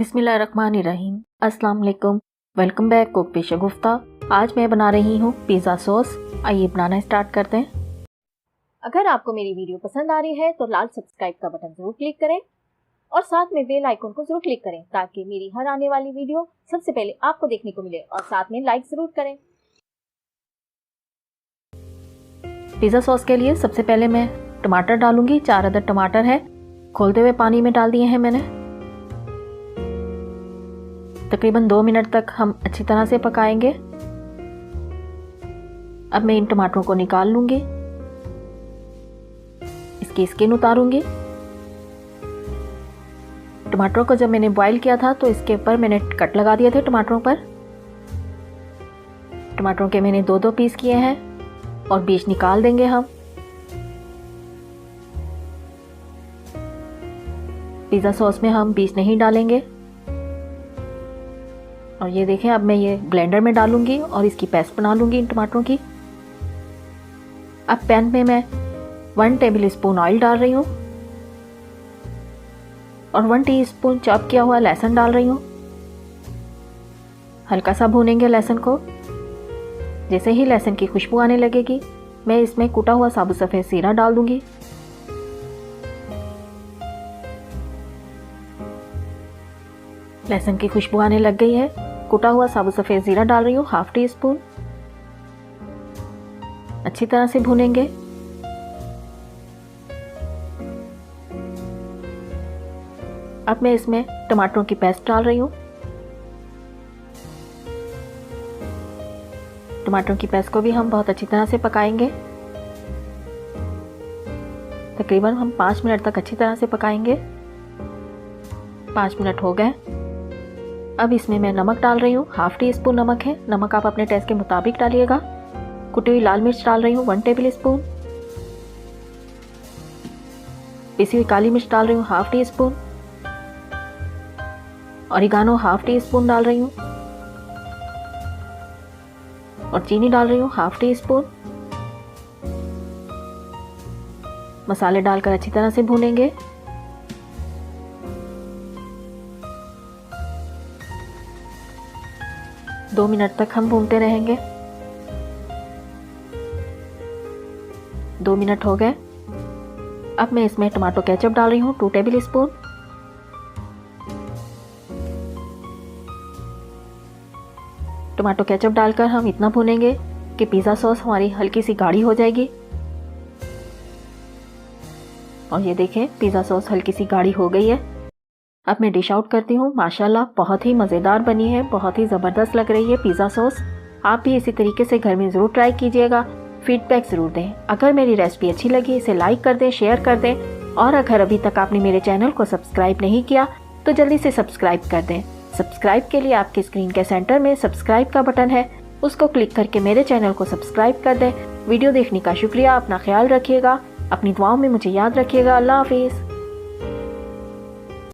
बिस्मिल्लाहिर्रहमानिर्रहीम। अस्सलाम वालेकुम। वेलकम बैक कुक पे शगुफ्ता। आज मैं बना रही हूँ पिज़्ज़ा सॉस। आइए बनाना स्टार्ट करते हैं। अगर आपको मेरी वीडियो पसंद आ रही है तो लाल सब्सक्राइब का बटन ज़रूर क्लिक करें और साथ में बेल आइकन को ज़रूर क्लिक करें ताकि मेरी हर आने वाली वीडियो सबसे पहले आपको देखने को मिले, और साथ में लाइक ज़रूर करें। पिज़्ज़ा सॉस के लिए सबसे पहले मैं टमाटर डालूंगी। 4 अदद टमाटर है, खोलते हुए पानी में डाल दिए हैं मैंने। तकरीबन 2 मिनट तक हम अच्छी तरह से पकाएंगे। अब मैं इन टमाटरों को निकाल लूंगी, इसकी स्किन उतारूंगी। टमाटरों को जब मैंने बॉईल किया था तो इसके ऊपर मैंने कट लगा दिए थे टमाटरों पर। टमाटरों के मैंने 2-2 पीस किए हैं और बीज निकाल देंगे हम। पिज़्ज़ा सॉस में हम बीज नहीं डालेंगे। और ये देखें, अब मैं ये ब्लेंडर में डालूंगी और इसकी पेस्ट बना लूंगी इन टमाटरों की। अब पैन में मैं 1 टेबल स्पून ऑयल डाल रही हूँ और 1 टीस्पून चॉप किया हुआ लहसुन डाल रही हूँ। हल्का सा भूनेंगे लहसुन को। जैसे ही लहसुन की खुशबू आने लगेगी मैं इसमें कूटा हुआ साबुत सफ़ेद ज़ीरा डाल दूंगी। लहसुन की खुशबू आने लग गई है। कूटा हुआ साबुत सफ़ेद ज़ीरा डाल रही हूँ, 1/2 टीस्पून। अच्छी तरह से भूनेंगे। अब मैं इसमें टमाटरों की पेस्ट डाल रही हूँ। टमाटरों की पेस्ट को भी हम बहुत अच्छी तरह से पकाएंगे। तकरीबन हम 5 मिनट तक अच्छी तरह से पकाएंगे। 5 मिनट हो गए। अब इसमें मैं नमक डाल रही हूँ, 1/2 टीस्पून नमक है। नमक आप अपने टेस्ट के मुताबिक डालिएगा। कुटी हुई लाल मिर्च डाल रही हूँ 1 टेबल स्पून। पिसी हुई काली मिर्च डाल रही हूँ 1/2 टीस्पून। ऑरिगानो 1/2 टीस्पून डाल रही हूँ और चीनी डाल रही हूँ 1/2 टीस्पून। मसाले डालकर अच्छी तरह से भूनेंगे। दो मिनट तक हम भूनते रहेंगे। 2 मिनट हो गए। अब मैं इसमें टमाटो केचप डाल रही हूँ 2 टेबल स्पून। टमाटो केचप डालकर हम इतना भूनेंगे कि पिज़्ज़ा सॉस हमारी हल्की सी गाढ़ी हो जाएगी। और ये देखें, पिज़्ज़ा सॉस हल्की सी गाढ़ी हो गई है। अब मैं डिश आउट करती हूँ। माशाल्लाह बहुत ही मज़ेदार बनी है, बहुत ही ज़बरदस्त लग रही है पिज़्ज़ा सॉस। आप भी इसी तरीके से घर में ज़रूर ट्राई कीजिएगा, फीडबैक ज़रूर दें। अगर मेरी रेसिपी अच्छी लगी इसे लाइक कर दें, शेयर कर दें, और अगर अभी तक आपने मेरे चैनल को सब्सक्राइब नहीं किया तो जल्दी से सब्सक्राइब कर दें। सब्सक्राइब के लिए आपकी स्क्रीन के सेंटर में सब्सक्राइब का बटन है, उसको क्लिक करके मेरे चैनल को सब्सक्राइब कर दें। वीडियो देखने का शुक्रिया। अपना ख्याल रखिएगा, अपनी दुआओं में मुझे याद रखिएगा। अल्लाह हाफिज़।